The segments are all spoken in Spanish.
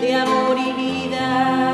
de amor y vida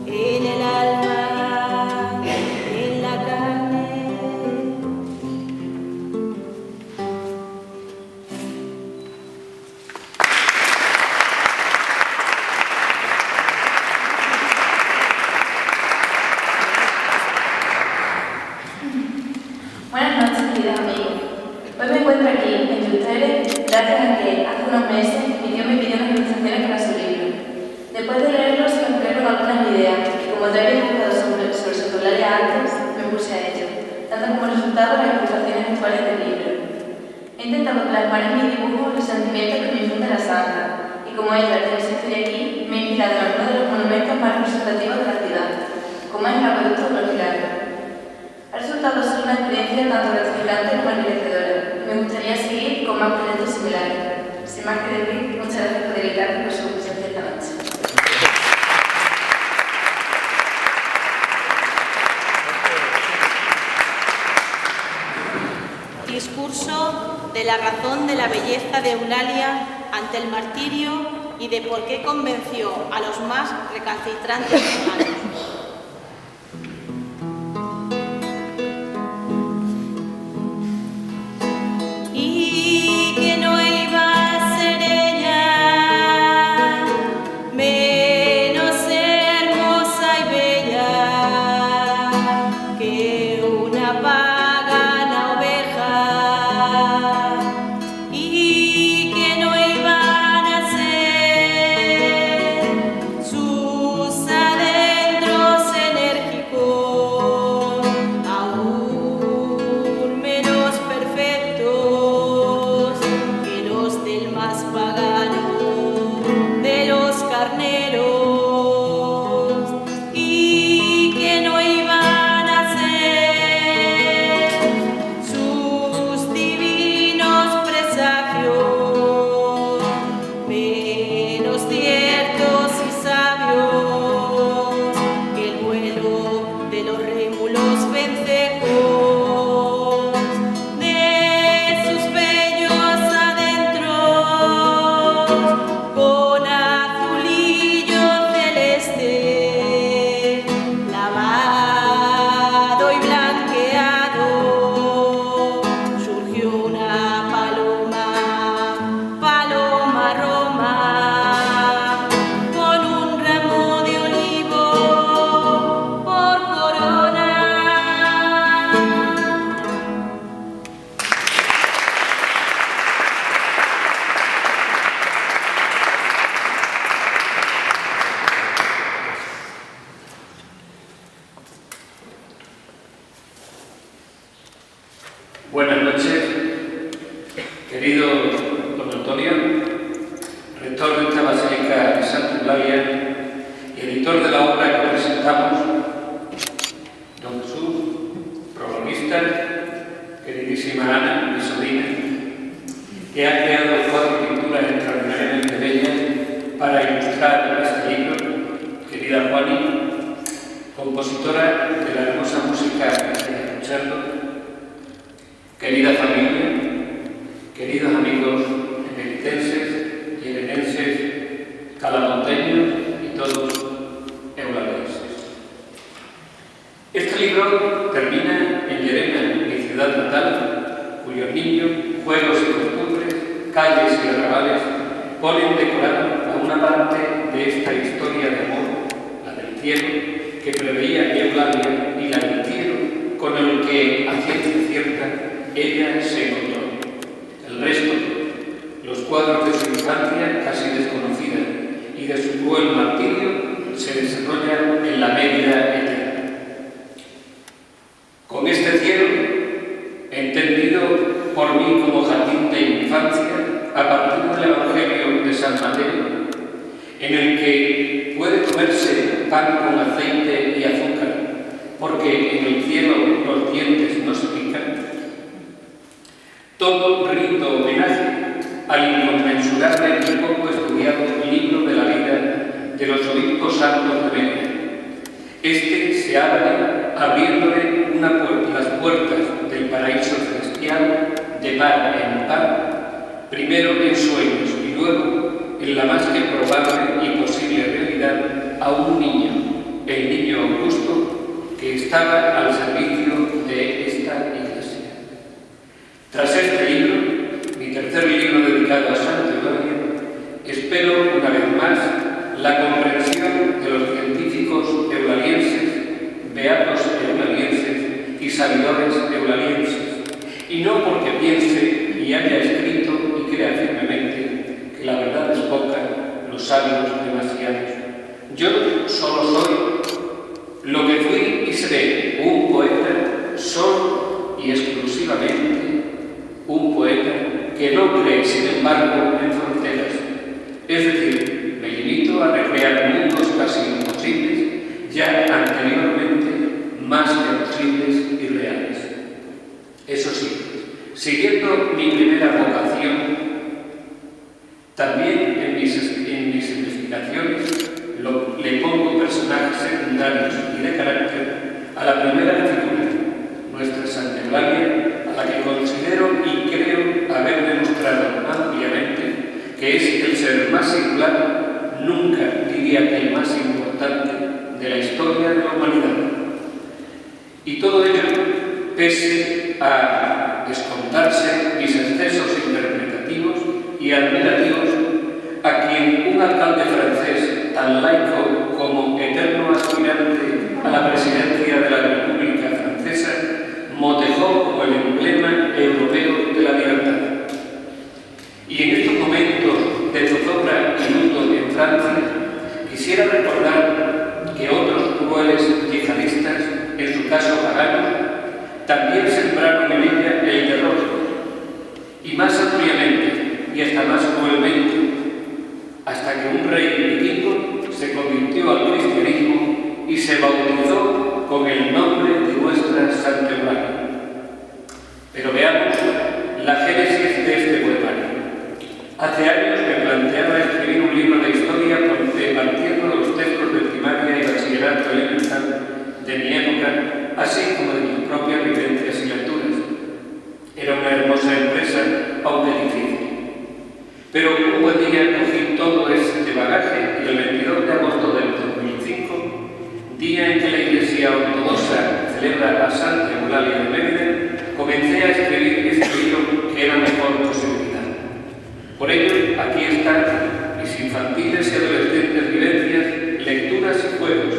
en el alma, en la carne. Buenas noches, queridos amigos. Hoy me encuentro aquí, entre ustedes, gracias a que hace unos meses mi tío me pidió unas ilustraciones para su libro. Después de leerlo se me ocurrieron algunas ideas y como te había buscado sobre Sotolaria antes, me puse a ello, dando como resultado las ilustraciones actuales del libro. He intentado plasmar en mi dibujo los sentimientos que me infunde la santa y como ella desde que estoy aquí, me he inspirado en algunos de los monumentos más representativos de la ciudad, como es el acueducto de los Milagros. Ha resultado ser una experiencia tanto gratificante como enriquecedora. Me gustaría seguir con más proyectos similares. Sin más que decir, muchas gracias por dedicarme por su presencia esta noche. Discurso de la razón de la belleza de Eulalia ante el martirio y de por qué convenció a los más recalcitrantes humanos. Y que no iba a ser ella menos hermosa y bella que una pagana oveja, y que no iban a ser sus adentros enérgicos aún menos perfectos que los del más pagano de los carneros, y que no iban a ser sus divinos presagios menos ciertos y sabios que el vuelo de los rémulos vencejos de sus bellos adentros con azulillo celeste lavado y blanqueado. Surgió una paloma, paloma Roma, con un ramo de olivo por corona. Buenas noches, querido don Antonio, rector de esta Basílica de Santa Eulalia y editor de la obra que presentamos, don Jesús, protagonista, queridísima Ana, mi sobrina, que ha creado 4 pinturas extraordinariamente bellas para ilustrar este libro, querida Juani, compositora de la hermosa música que estáis escuchando, querida familia, queridos amigos emeritenses, yerenenses, calamonteños y todos eulalenses. Este libro termina en Llerena, mi ciudad natal, cuyos niños, juegos y costumbres, calles y arrabales ponen decorado a una parte de esta historia de amor, la del cielo, que preveía Eulalia y la del cielo con el que, a ciencia cierta, ella se encontró. El resto, los cuadros de su infancia casi desconocida y de su cruel martirio, se desarrollan en la Mérida eterna. Con este cielo, entendido por mí como jardín de infancia, a partir del Evangelio de San Mateo, en el que puede comerse pan con aceite y azúcar, porque en el cielo los dientes no se pican, todo rindo homenaje al inconmensurable y poco estudiado libro de la vida de los obispos santos de Mérida. Este se abre abriéndole las puertas del paraíso celestial de par en par, primero en sueños y luego en en la más que probable y posible realidad a un niño, el niño Augusto, que estaba al servicio de esta Iglesia. Tras este libro, mi tercer libro dedicado a Santa Eulalia, espero una vez más la comprensión de los científicos eulalienses, beatos eulalienses y sabidores eulalienses, y no porque piense y haya escrito y crea firmemente que la verdad es poca, los sabios demasiados. Yo solo soy lo que fui y seré, un poeta solo y exclusivamente, un poeta que no cree, sin embargo, en fronteras. Es decir, me limito a recrear mundos casi imposibles, ya anteriormente más que posibles y reales. Eso sí, siguiendo mi primera vocación, también en mis investigaciones le pongo personajes secundarios y de carácter a la primera figura, nuestra Santa Eulalia, a la que considero y creo haber demostrado ampliamente que es el ser más singular, nunca diría que el más importante de la historia de la humanidad. Y todo ello pese a descontarse mis excesos interpretativos y admirativos a quien un alcalde francés tan laico como eterno aspirante a la presidencia de la República Francesa motejó como el emblema europeo de la libertad. Y en estos momentos de zozobra y luto en Francia, quisiera recordar que otros crueles yihadistas, en su caso paganos, también sembraron en ella el terror, y más ampliamente y hasta más cruelmente, hasta que un rey vikingo se convirtió al cristianismo y se bautizó con el nombre de nuestra Santa Eulalia. Pero veamos la génesis de este poemario. Hace años me planteaba escribir un libro de historia partiendo de los textos de primaria y bachillerato elemental de mi época, así como de mis propias vivencias y lecturas. Era una hermosa empresa, aunque difícil. Pero un buen día cogí todo este bagaje y el 22 de agosto del 2005, día en que la Iglesia Ortodoxa celebra a Santa Eulalia de Mérida, comencé a escribir este libro que era mejor posibilidad. Por ello, aquí están mis infantiles y adolescentes vivencias, lecturas y juegos,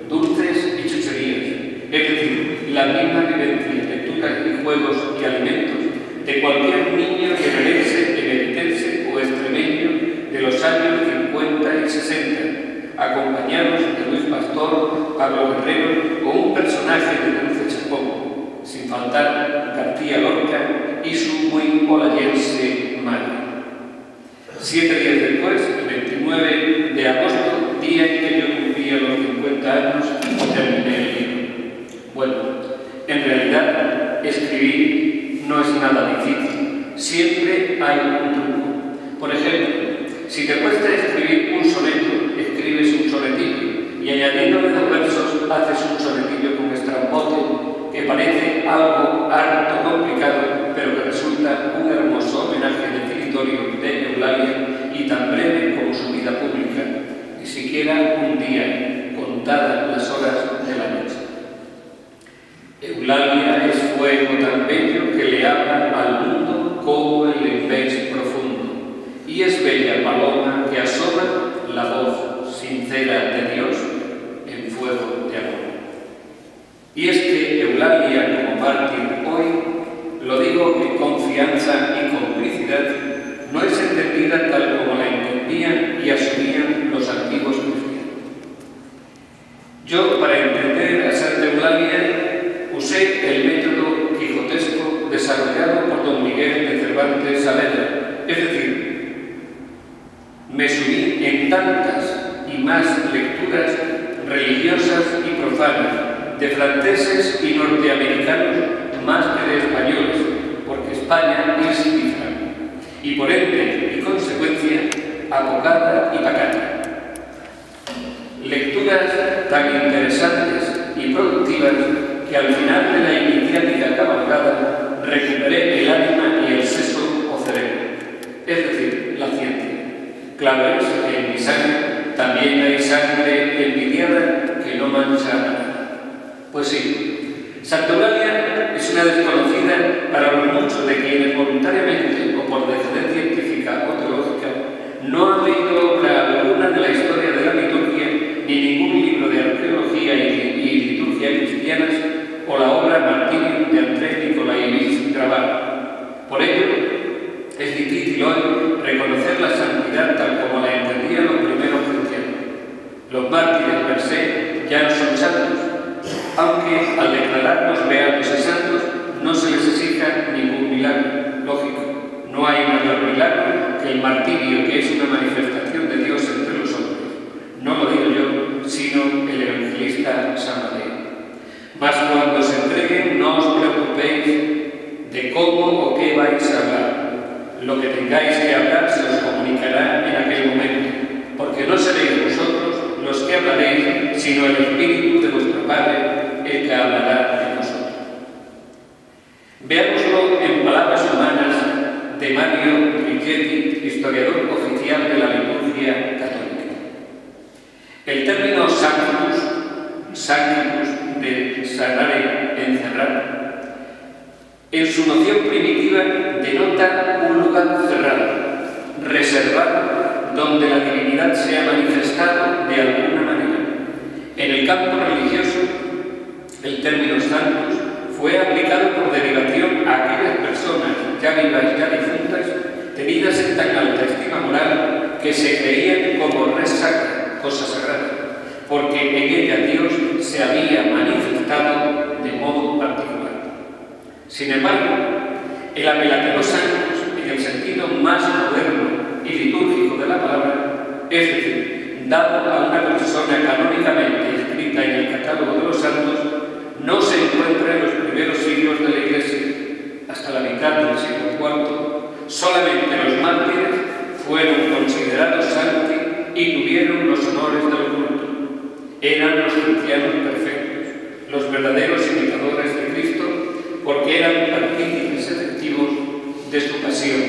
dulces y chucherías, es decir, la misma vivencia, lecturas y juegos y alimentos de cualquier niño guerrerense, emeritense o extremeño de los años 50 y 60, acompañados de Luis Pastor, Pablo Guerrero o un personaje de Dulce Chapón, sin faltar García Lorca y su muy polayense madre. 7 días después, el 29 de agosto, día en que yo cumplía los 50 años, terminé el libro. Bueno, en realidad, escribir no es nada difícil. Siempre hay un truco. Por ejemplo, si te cuesta escribir un soneto, escribes un sonetillo y añadiéndole 2 versos haces un sonetillo con estrambote que parece algo harto complicado, pero que resulta un hermoso homenaje definitorio de Eulalia y tan breve como su vida pública, ni siquiera un día, contadas las horas de la noche. Eulalia es fuego tan bello que le habla al mundo como el inmenso profundo, y es bella paloma que asoma la voz sincera de Dios en fuego de amor. Y es que Eulalia como mártir hoy, lo digo en confianza y complicidad, no es entendida tal como la entendían y asumían los antiguos cristianos. Yo, para entender a Santa Eulalia, usé el método quijotesco desarrollado por don Miguel de Cervantes Saavedra, es decir, me subí en tantas y más lecturas religiosas y profanas, de franceses y norteamericanos más que de españoles, porque España es cifra, y por ende y consecuencia abogada y pacata. Lecturas tan interesantes y productivas que al final de la iniciática cabalgada recuperé el ánima y el seso o cerebro, es decir, la ciencia. Claro es que en mi sangre también hay sangre envidiada que no mancha nada. Pues sí, Santa Eulalia es una desconocida para los muchos de quienes voluntariamente o por decidencia científica o teológica no han leído obra alguna de la historia de la liturgia ni ningún libro de arqueología y liturgia cristianas o la obra Martirio de Andrés Nicolaevich Grabar. Por ello, es difícil hoy reconocer la santidad tal como la entendían los primeros cristianos. Los mártires per se ya no son santos, aunque al declararlos beatos y santos no se les exija ningún milagro. Lógico, no hay mayor milagro que el martirio, que es una manifestación de Dios entre los hombres. No lo digo yo, sino el evangelista San Mateo. Mas cuando se entreguen, no os preocupéis de cómo o qué vais a hablar. Lo que tengáis que hablar se os comunicará en aquel momento, porque no seréis vosotros los que hablaréis, sino el Espíritu de vuestro Padre, el que hablará de vosotros. Veámoslo en palabras humanas de Mario Richetti, historiador oficial de la liturgia católica. El término sanctus de sanare, encerrar, en su noción primitiva denota un lugar cerrado, reservado, donde la divinidad se ha manifestado de alguna manera. En el campo religioso, el término sanctus fue aplicado por derivación a aquellas personas ya vivas, ya difuntas, tenidas en tan alta estima moral que se creían como res sacra, cosa sagrada, porque en ella Dios se había manifestado de modo particular. Sin embargo, el apelativo sanctus, en el sentido más moderno y litúrgico de la palabra, es decir, dado a una persona canónicamente escrita en el catálogo de los santos, no se encuentra en los primeros siglos de la Iglesia. Hasta la mitad del siglo IV, solamente los mártires fueron considerados santi y tuvieron los honores del culto. Eran los cristianos perfectos, los verdaderos imitadores de Cristo, porque eran partícipes efectivos de su pasión,